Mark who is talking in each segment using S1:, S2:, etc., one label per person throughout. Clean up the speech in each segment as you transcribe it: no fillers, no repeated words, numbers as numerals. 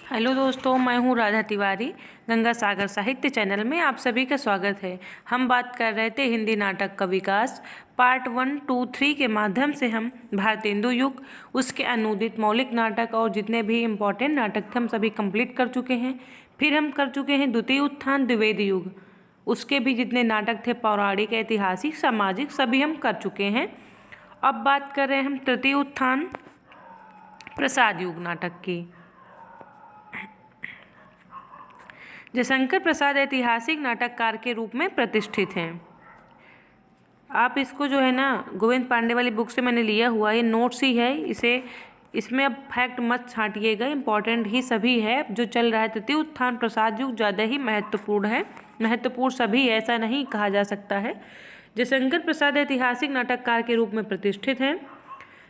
S1: Hello दोस्तों, मैं हूँ राधा तिवारी। गंगा सागर साहित्य चैनल में आप सभी का स्वागत है। हम बात कर रहे थे हिंदी नाटक का विकास। पार्ट 1, 2, 3 के माध्यम से हम भारतेंदु युग, उसके अनुदित मौलिक नाटक और जितने भी इम्पोर्टेंट नाटक थे हम सभी कंप्लीट कर चुके हैं। फिर हम कर चुके हैं द्वितीय उत्थान द्विवेद युग, उसके भी जितने नाटक थे पौराणिक, ऐतिहासिक, सामाजिक, सभी हम कर चुके हैं। अब बात कर रहे हैं हम तृतीय उत्थान प्रसाद युग नाटक की। जयशंकर प्रसाद ऐतिहासिक नाटककार के रूप में प्रतिष्ठित हैं। आप इसको जो है ना गोविंद पांडे वाली बुक से मैंने लिया हुआ, ये नोट्स ही है, इसमें अब फैक्ट मत छांटिएगा, इंपॉर्टेंट ही सभी है। जो चल रहा है तृतीय उत्थान प्रसाद युग ज़्यादा ही महत्वपूर्ण है, महत्वपूर्ण सभी ऐसा नहीं कहा जा सकता है। जयशंकर प्रसाद ऐतिहासिक नाटककार के रूप में प्रतिष्ठित हैं।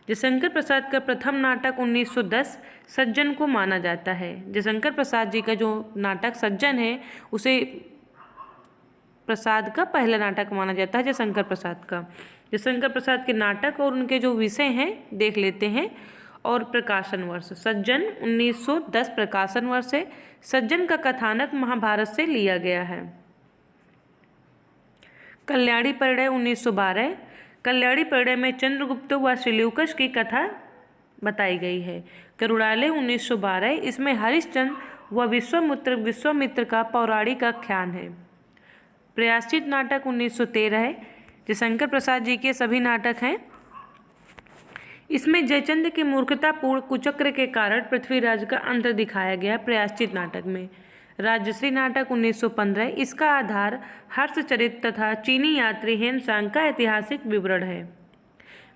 S1: जयशंकर प्रसाद का प्रथम नाटक 1910 सज्जन को माना जाता है। जयशंकर प्रसाद जी का जो नाटक सज्जन है उसे प्रसाद का पहला नाटक माना जाता है, जयशंकर प्रसाद का। जयशंकर प्रसाद के नाटक और उनके जो विषय हैं देख लेते हैं। और प्रकाशन वर्ष सज्जन 1910 प्रकाशन वर्ष है। सज्जन का कथानक महाभारत से लिया गया है। कल्याणी परिणय 1912। कल्याणी परिणय में चंद्रगुप्त व सिल्यूकस की कथा बताई गई है। करुणालय 1912, इसमें हरिश्चंद्र व विश्वामित्र का पौराणिक आख्यान है। प्रयाश्चित नाटक 1913 है। जयशंकर प्रसाद जी के सभी नाटक हैं। इसमें जयचंद्र के मूर्खतापूर्ण कुचक्र के कारण पृथ्वीराज का अंत दिखाया गया प्रयाश्चित नाटक में। राजश्री नाटक 1915, इसका आधार हर्षचरित तथा चीनी यात्री हेनसांग का ऐतिहासिक विवरण है।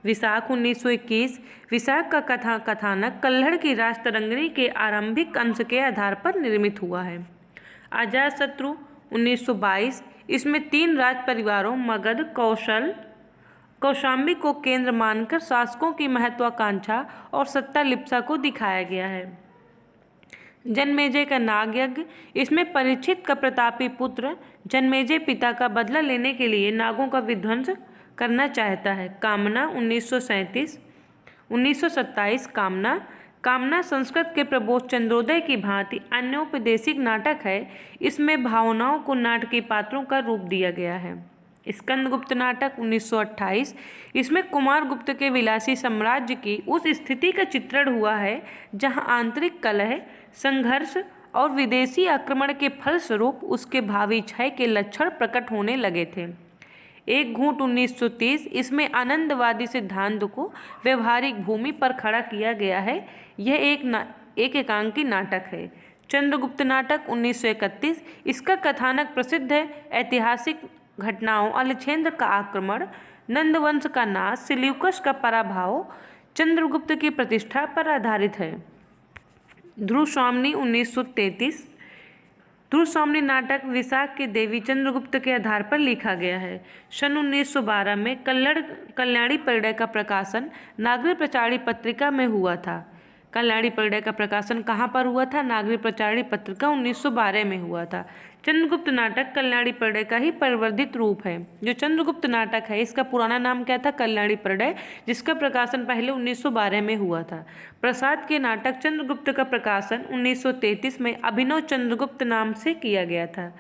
S1: विशाख 1921, विशाख का कथानक कल्हड़ की राजतरंगिणी के आरंभिक अंश के आधार पर निर्मित हुआ है। अजातशत्रु 1922, इसमें 3 राज परिवारों मगध, कौशाम्बी को केंद्र मानकर शासकों की महत्वाकांक्षा और सत्ता लिप्सा को दिखाया गया है। जन्मेजय का नाग यज्ञ, इसमें परीक्षित का प्रतापी पुत्र जन्मेजय पिता का बदला लेने के लिए नागों का विध्वंस करना चाहता है। कामना 1937, 1927 कामना संस्कृत के प्रबोध चंद्रोदय की भांति अन्योपदेशिक नाटक है। इसमें भावनाओं को नाटकीय पात्रों का रूप दिया गया है। स्कंदगुप्त नाटक 1928, इसमें कुमार गुप्त के विलासी साम्राज्य की उस स्थिति का चित्रण हुआ है जहां आंतरिक कलह, संघर्ष और विदेशी आक्रमण के फलस्वरूप उसके भावी क्षय के लक्षण प्रकट होने लगे थे। एक घूंट 1930, इसमें आनंदवादी सिद्धांत को व्यवहारिक भूमि पर खड़ा किया गया है। यह एक एकांकी नाटक है। चंद्रगुप्त नाटक 1931, इसका कथानक प्रसिद्ध है। ऐतिहासिक घटनाओं, अलछेंद्र का आक्रमण, नंदवंश का नाश, सिल्यूकस का पराभव, चंद्रगुप्त की प्रतिष्ठा पर आधारित है। ध्रुव स्वामिनी 1933, ध्रुव स्वामिनी नाटक विशाख के देवी चंद्रगुप्त के आधार पर लिखा गया है। सन 1912 में कल्याणी परिणय का प्रकाशन नागरी प्रचारी पत्रिका में हुआ था। कल्याणी परिणय का प्रकाशन कहाँ पर हुआ था? नागरी प्रचारी पत्रिका 1912 में हुआ था। चंद्रगुप्त नाटक कल्याणी परिणय का ही परिवर्धित रूप है। जो चंद्रगुप्त नाटक है इसका पुराना नाम क्या था? कल्याणी परिणय, जिसका प्रकाशन पहले 1912 में हुआ था। प्रसाद के नाटक चंद्रगुप्त का प्रकाशन 1933 में अभिनव चंद्रगुप्त नाम से किया गया था।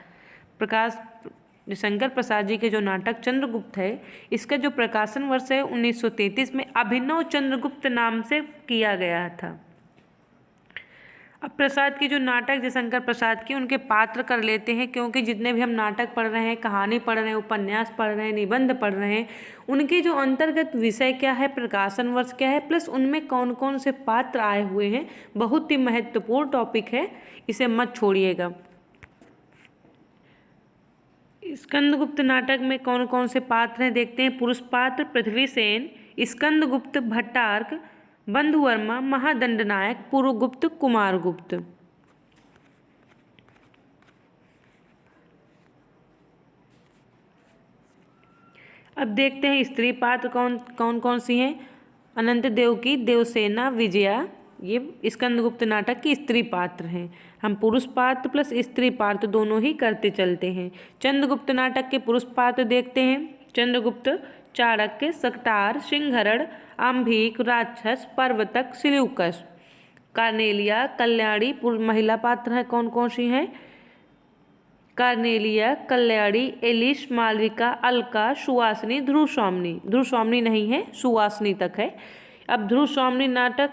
S1: जयशंकर प्रसाद जी के जो नाटक चंद्रगुप्त है इसका जो प्रकाशन वर्ष है 1933 में अभिनव चंद्रगुप्त नाम से किया गया था। अब प्रसाद की जो नाटक जयशंकर प्रसाद की उनके पात्र कर लेते हैं, क्योंकि जितने भी हम नाटक पढ़ रहे हैं, कहानी पढ़ रहे हैं, उपन्यास पढ़ रहे हैं, निबंध पढ़ रहे हैं, उनके जो अंतर्गत विषय क्या है, प्रकाशन वर्ष क्या है, प्लस उनमें कौन कौन से पात्र आए हुए हैं, बहुत ही महत्वपूर्ण टॉपिक है, इसे मत छोड़िएगा। स्कंदगुप्त नाटक में कौन कौन से पात्र हैं देखते हैं। पुरुष पात्र पृथ्वीसेन, स्कंदगुप्त, भट्टार्क, बंधुवर्मा, महादंडनायक, पुरुगुप्त, कुमारगुप्त। अब देखते हैं स्त्री पात्र कौन कौन सी हैं। अनंत देव की देवसेना, विजया, ये स्कंदगुप्त नाटक की स्त्री पात्र हैं। हम पुरुष पात्र प्लस स्त्री पात्र दोनों ही करते चलते हैं। चंद्रगुप्त नाटक के पुरुष पात्र देखते हैं। चंद्रगुप्त चाणक्य, सकटार, सिंहरण, आंभिक, राक्षस, पर्वतक, सिल्यूकस। कार्नेलिया, कल्याणी महिला पात्र है, कौन कौन सी हैं? कार्नेलिया, कल्याणी, एलिस, मालविका, अलका, सुवासिनी, ध्रुव स्वामिनी। ध्रुव स्वामिनी नहीं है, सुवासिनी तक है। अब ध्रुव स्वामिनी नाटक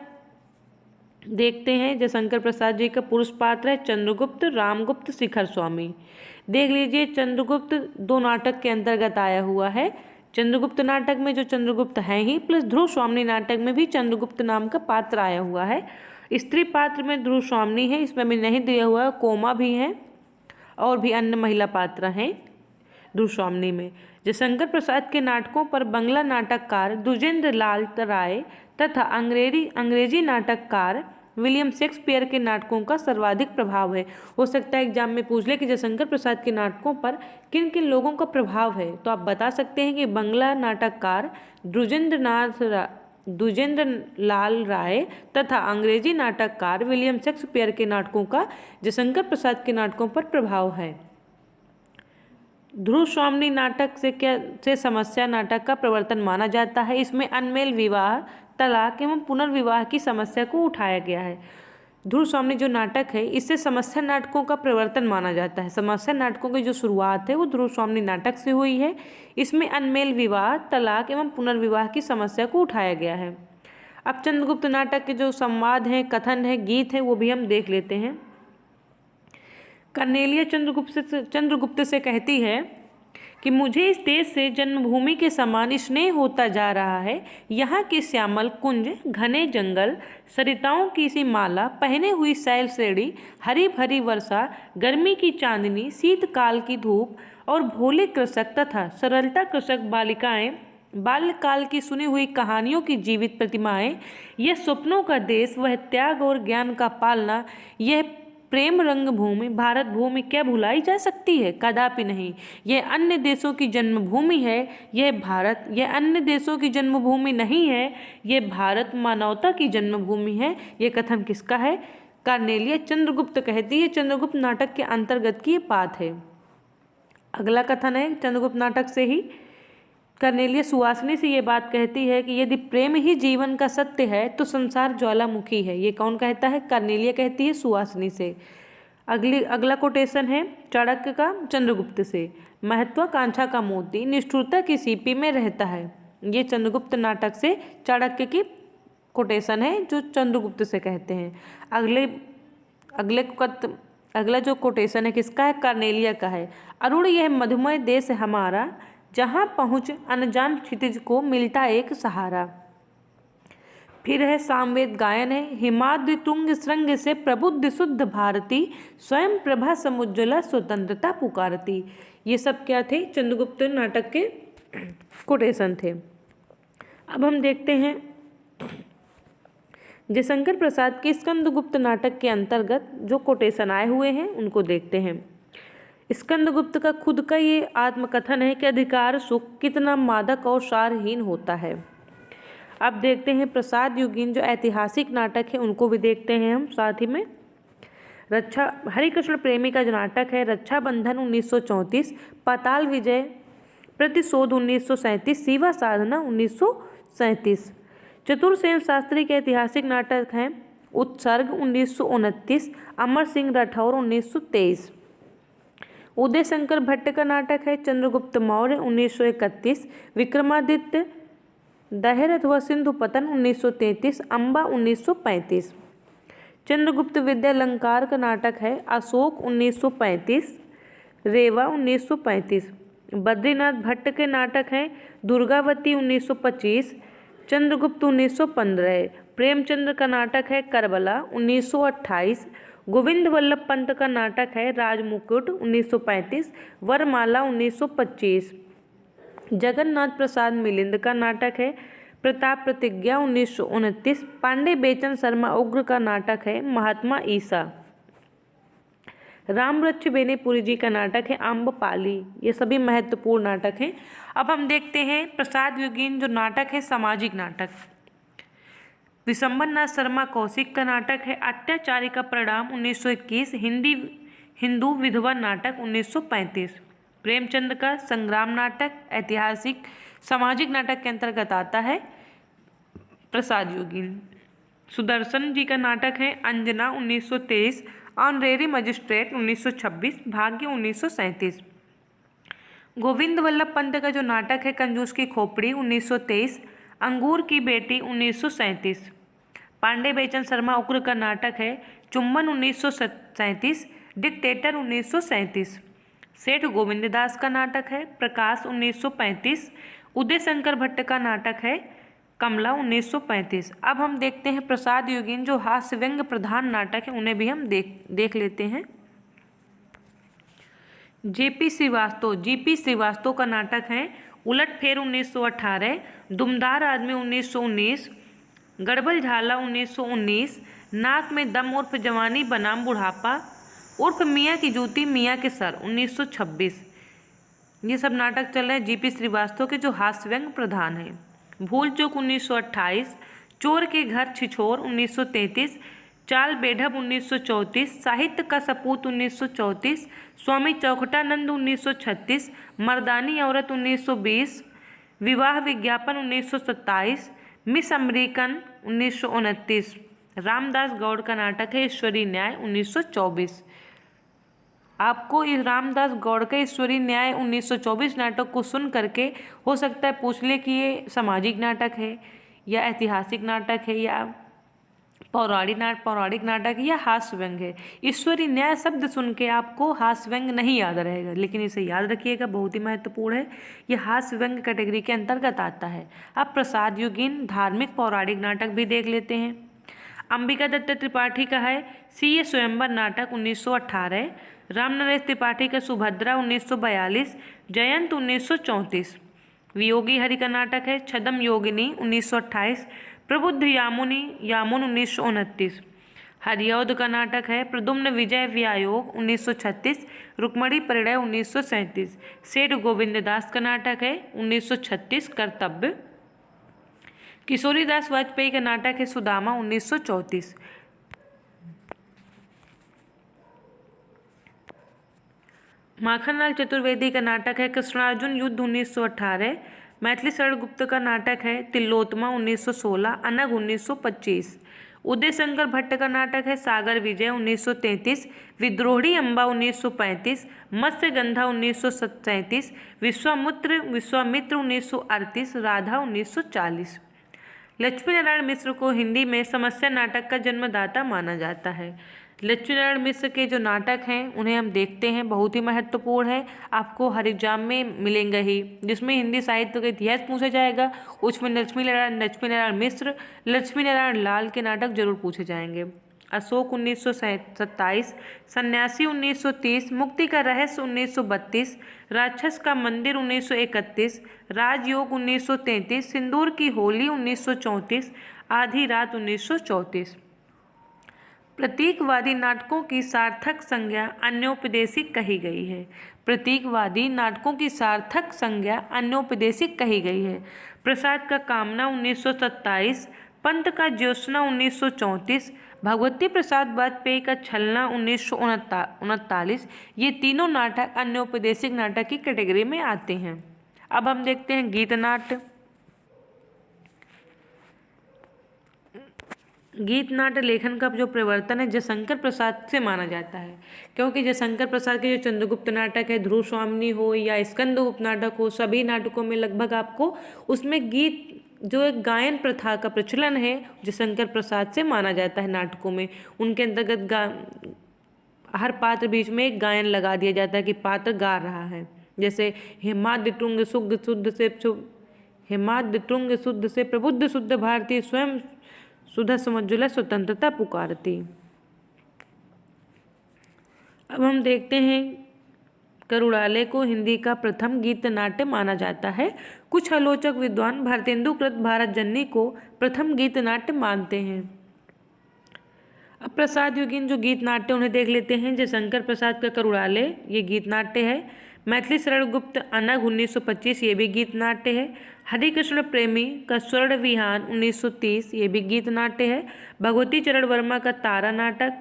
S1: देखते हैं। जयशंकर प्रसाद जी का पुरुष पात्र है चंद्रगुप्त, रामगुप्त, शिखर स्वामी। देख लीजिए, चंद्रगुप्त 2 नाटक के अंतर्गत आया हुआ है। चंद्रगुप्त नाटक में जो चंद्रगुप्त हैं ही, प्लस ध्रुव स्वामिनी नाटक में भी चंद्रगुप्त नाम का पात्र आया हुआ है। स्त्री पात्र में ध्रुव स्वामिनी है, इसमें भी नहीं दिया हुआ है। कोमा भी है और भी अन्य महिला पात्र हैं ध्रुव स्वामिनी में। जयशंकर प्रसाद के नाटकों पर बंगला नाटककार द्विजेंद्र लाल राय तथा अंग्रेजी नाटककार विलियम शेक्सपियर के नाटकों का सर्वाधिक प्रभाव है। हो सकता है एग्जाम में पूछ ले कि जयशंकर प्रसाद के नाटकों पर किन किन लोगों का प्रभाव है, तो आप बता सकते हैं कि बंगला नाटककार द्विजेंद्र लाल राय तथा अंग्रेजी नाटककार विलियम शेक्सपियर के नाटकों का जयशंकर प्रसाद के नाटकों पर प्रभाव है। ध्रुव स्वामिनी नाटक से समस्या नाटक का प्रवर्तन माना जाता है। इसमें अनमेल विवाह, तलाक एवं पुनर्विवाह की समस्या को उठाया गया है। ध्रुव स्वामिनी जो नाटक है, इससे समस्या नाटकों का प्रवर्तन माना जाता है। समस्या नाटकों की जो शुरुआत है वो ध्रुव स्वामिनी नाटक से हुई है। इसमें अनमेल विवाह, तलाक एवं पुनर्विवाह की समस्या को उठाया गया है। अब चंद्रगुप्त नाटक के जो संवाद हैं, कथन है, गीत है, वो भी हम देख लेते हैं। कार्नेलिया चंद्रगुप्त से कहती है कि मुझे इस देश से जन्मभूमि के समान स्नेह होता जा रहा है। यहाँ के श्यामल कुंज, घने जंगल, सरिताओं की सी माला, पहने हुई शैल श्रेणी, हरी भरी वर्षा, गर्मी की चांदनी, शीतकाल की धूप और भोले कृषक तथा सरलता कृषक बालिकाएं, बाल्यकाल की सुनी हुई कहानियों की जीवित प्रतिमाएं, यह स्वप्नों का देश, वह त्याग और ज्ञान का पालना, यह प्रेम रंग भूमि भारत भूमि क्या भुलाई जा सकती है? कदापि नहीं। यह अन्य देशों की जन्मभूमि है, यह भारत। यह अन्य देशों की जन्मभूमि नहीं है, यह भारत मानवता की जन्मभूमि है। यह कथन किसका है? कार्नेलिया चंद्रगुप्त कहती है। चंद्रगुप्त नाटक के अंतर्गत की ये बात है। अगला कथन है चंद्रगुप्त नाटक से ही। कार्नेलिया सुवासिनी से ये बात कहती है कि यदि प्रेम ही जीवन का सत्य है तो संसार ज्वालामुखी है। ये कौन कहता है? कार्नेलिया कहती है सुवासिनी से। अगला कोटेशन है चाणक्य का चंद्रगुप्त से। महत्वाकांक्षा का मोती निष्ठुरता की सीपी में रहता है। ये चंद्रगुप्त नाटक से चाणक्य की कोटेशन है जो चंद्रगुप्त से कहते हैं। अगला जो कोटेशन है किसका है? कार्नेलिया का है। अरुण यह मधुमय देश है हमारा, जहाँ पहुँच अनजान क्षितिज को मिलता एक सहारा। फिर है सामवेद गायन है। हिमाद्रि तुंग श्रृंग से प्रबुद्ध शुद्ध भारती, स्वयं प्रभा समुज्ज्वला स्वतंत्रता पुकारती। ये सब क्या थे? चंद्रगुप्त नाटक के कोटेशन थे। अब हम देखते हैं जयशंकर प्रसाद के स्कंदगुप्त नाटक के अंतर्गत जो कोटेशन आए हुए हैं उनको देखते हैं। स्कंदगुप्त का खुद का ये आत्मकथन है कि अधिकार सुख कितना मादक और सारहीन होता है। अब देखते हैं प्रसाद युगीन जो ऐतिहासिक नाटक है उनको भी देखते हैं हम साथ ही में। हरिकृष्ण प्रेमी का जो नाटक है रक्षाबंधन 1934, पाताल विजय, प्रतिशोध 1937, शिवा साधना 1937। चतुरसेन शास्त्री के ऐतिहासिक नाटक हैं उत्सर्ग 1929, अमर सिंह राठौर 1923। उदय शंकर भट्ट का नाटक है चंद्रगुप्त मौर्य 1931, विक्रमादित्य दहर अथवा सिंधु पतन 1933, अम्बा 1935। चंद्रगुप्त विद्यालंकार का नाटक है अशोक 1935, रेवा 1935। बद्रीनाथ भट्ट के नाटक हैं दुर्गावती 1925, चंद्रगुप्त 1915। प्रेमचंद्र का नाटक है करबला 1928। गोविंद वल्लभ पंत का नाटक है राजमुकुट 1935, वरमाला 1925। जगन्नाथ प्रसाद मिलिंद का नाटक है प्रताप प्रतिज्ञा 1929। पांडे बेचन शर्मा उग्र का नाटक है महात्मा ईसा। रामवृक्ष बेनीपुरी जी का नाटक है आम्रपाली। ये सभी महत्वपूर्ण नाटक हैं। अब हम देखते हैं प्रसाद युगीन जो नाटक है सामाजिक नाटक। विशंबरनाथ शर्मा कौशिक का नाटक है अत्याचारी का परिणाम 1921, हिंदू विधवा नाटक 1935। प्रेमचंद का संग्राम नाटक ऐतिहासिक सामाजिक नाटक के अंतर्गत आता है। प्रसाद युगीन सुदर्शन जी का नाटक है अंजना 1923, ऑनरेरी मजिस्ट्रेट 1926, भाग्य 1937। गोविंद वल्लभ पंत का जो नाटक है कंजूस की खोपड़ी 1923, अंगूर की बेटी 1937। पांडे बेचन शर्मा उग्र का नाटक है चुम्बन 1937, डिक्टेटर 1937। सेठ गोविंददास का नाटक है प्रकाश 1935, उदय शंकर भट्ट का नाटक है कमला 1935। अब हम देखते हैं प्रसाद योगिन जो हास्य व्यंग्य प्रधान नाटक है उन्हें भी हम देख लेते हैं। जीपी श्रीवास्तव का नाटक है उलटफेर 1918, दुमदार आदमी 1919, गड़बल झाला 1919, नाक में दम उर्फ जवानी बनाम बुढ़ापा उर्फ मियाँ की जूती मियाँ के सर 1926। ये सब नाटक चल रहे हैं जीपी श्रीवास्तव के जो हास्य व्यंग्य प्रधान हैं। भूल चूक 1928, चोर के घर छिछोर 1933, चाल बेढब 1934, साहित्य का सपूत 1934, स्वामी चौखटानंद 1936, मर्दानी औरत 1920, विवाह विज्ञापन 1927, मिस अमेरिकन 1929। रामदास गौड़ का नाटक है ईश्वरीय न्याय 1924। आपको इस रामदास गौड़ का ईश्वरीय न्याय 1924 नाटक को सुन करके हो सकता है पूछ ले कि ये सामाजिक नाटक है या ऐतिहासिक नाटक है या पौराणिक नाटक है या हास्य व्यंग्य है। ईश्वरीय न्याय शब्द सुन के आपको हास्य व्यंग्य नहीं याद रहेगा, लेकिन इसे याद रखिएगा, बहुत ही महत्वपूर्ण है। यह हास्य व्यंग्य कैटेगरी के अंतर्गत आता है। अब प्रसाद योगिन धार्मिक पौराणिक नाटक भी देख लेते हैं। अंबिका दत्त त्रिपाठी का है सीए स्वयंवर नाटक 1918, रामनरेश त्रिपाठी का सुभद्रा 1942, जयंत 1934। वियोगी हरि का नाटक है छदम योगिनी 1928, प्रबुद्ध यामुन 1929। हरिऔध का नाटक है प्रद्युम्न विजय व्यायोग 1936, रुक्मणी परिणय 1937। सेठ गोविंददास का नाटक है 1936 कर्तव्य। किशोरीदास वाजपेयी का नाटक है सुदामा 1934। माखनलाल चतुर्वेदी का नाटक है कृष्णार्जुन युद्ध 1918। मैथिली शरण गुप्त का नाटक है तिलोत्तमा 1916, अनग 1925। उदय शंकर भट्ट का नाटक है सागर विजय 1933, विद्रोही अम्बा 1935, मत्स्यगंधा 1937, विश्वामित्र 1938, राधा 1940। लक्ष्मी नारायण मिश्र को हिंदी में समस्या नाटक का जन्मदाता माना जाता है। लक्ष्मी नारायण मिश्र के जो नाटक हैं उन्हें हम देखते हैं, बहुत ही महत्वपूर्ण है, आपको हर एग्जाम में मिलेंगे ही। जिसमें हिंदी साहित्य का इतिहास पूछा जाएगा उसमें लक्ष्मी नारायण मिश्र, लक्ष्मी नारायण लाल के नाटक जरूर पूछे जाएंगे। अशोक 1927, सन्यासी 1930, मुक्ति का रहस्य 1932, राक्षस का मंदिर 1931, राजयोग 1933, सिंदूर की होली 1934, आधी रात 1934। प्रतीकवादी नाटकों की सार्थक संज्ञा अन्योपदेशिक कही गई है। प्रतीकवादी नाटकों की सार्थक संज्ञा अन्योपदेशिक कही गई है। प्रसाद का कामना 1927, पंत का ज्योत्सना 1934, भगवती प्रसाद वाजपेयी का छलना 1939। ये तीनों नाटक अन्योपदेशिक नाटक की कैटेगरी में आते हैं। अब हम देखते हैं गीत नाट्य। गीत नाट्य लेखन का जो प्रवर्तन है जयशंकर प्रसाद से माना जाता है, क्योंकि जयशंकर प्रसाद के जो चंद्रगुप्त नाटक है, ध्रुव स्वामिनी हो या स्कंदगुप्त नाटक हो, सभी नाटकों में लगभग आपको उसमें गीत जो एक गायन प्रथा का प्रचलन है जयशंकर प्रसाद से माना जाता है। नाटकों में उनके अंतर्गत हर पात्र बीच में एक गायन लगा दिया जाता है कि पात्र गा रहा है। जैसे हेमाद्य तुंग शुद्ध से प्रबुद्ध शुद्ध भारती स्वयं सुधा समज्जुला स्वतंत्रता पुकारती। अब हम देखते हैं करुणालय को हिंदी का प्रथम गीत नाट्य माना जाता है। कुछ आलोचक विद्वान भारतेंदु कृत भारत जननी को प्रथम गीत नाट्य मानते हैं। अब प्रसाद योगिन जो गीत नाट्य उन्हें देख लेते हैं। जयशंकर प्रसाद का करुणालय ये गीत नाट्य है। मैथिली शरण गुप्त अनग 1925 ये भी गीत नाट्य है। हरिकृष्ण प्रेमी का स्वर्ण विहान 1930 ये भी गीत नाट्य है। भगवती चरण वर्मा का तारा नाटक,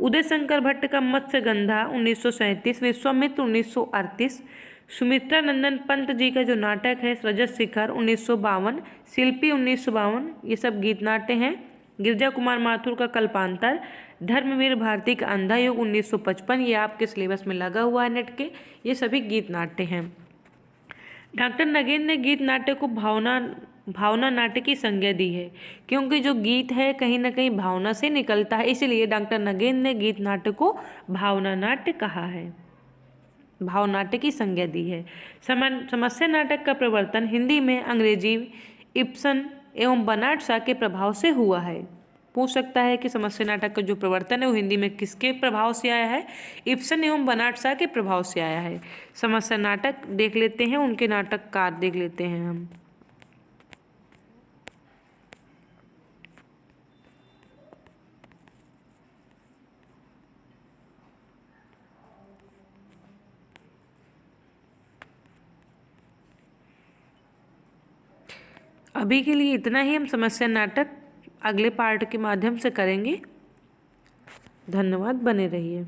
S1: उदय शंकर भट्ट का मत्स्यगंधा 1937, विश्वामित्र 1938, सुमित्रा नंदन पंत जी का जो नाटक है रजत शिखर 1952, शिल्पी 1952 ये सब गीत नाट्य हैं। गिरजा कुमार माथुर का कल्पांतर, धर्मवीर भारती का अंधा युग 1955, ये आपके सिलेबस में लगा हुआ है नेट के। ये सभी गीत नाट्य हैं। डॉक्टर नगेंद्र ने गीत नाट्य को भावना नाट्य की संज्ञा दी है, क्योंकि जो गीत है कहीं ना कहीं भावना से निकलता है, इसलिए डॉक्टर नगेंद्र ने गीत नाट्य को भावना नाट्य कहा है, भाव नाट्य की संज्ञा दी है। समस्या नाटक का प्रवर्तन हिंदी में अंग्रेजी इब्सन एवं बर्नार्ड शॉ के प्रभाव से हुआ है। पूछ सकता है कि समस्या नाटक का जो प्रवर्तन है वो हिंदी में किसके प्रभाव से आया है? इब्सन एवं बर्नार्ड शॉ के प्रभाव से आया है। समस्या नाटक देख लेते हैं, उनके नाटककार देख लेते हैं हम। अभी के लिए इतना ही। हम समस्या नाटक अगले पार्ट के माध्यम से करेंगे। धन्यवाद, बने रहिए।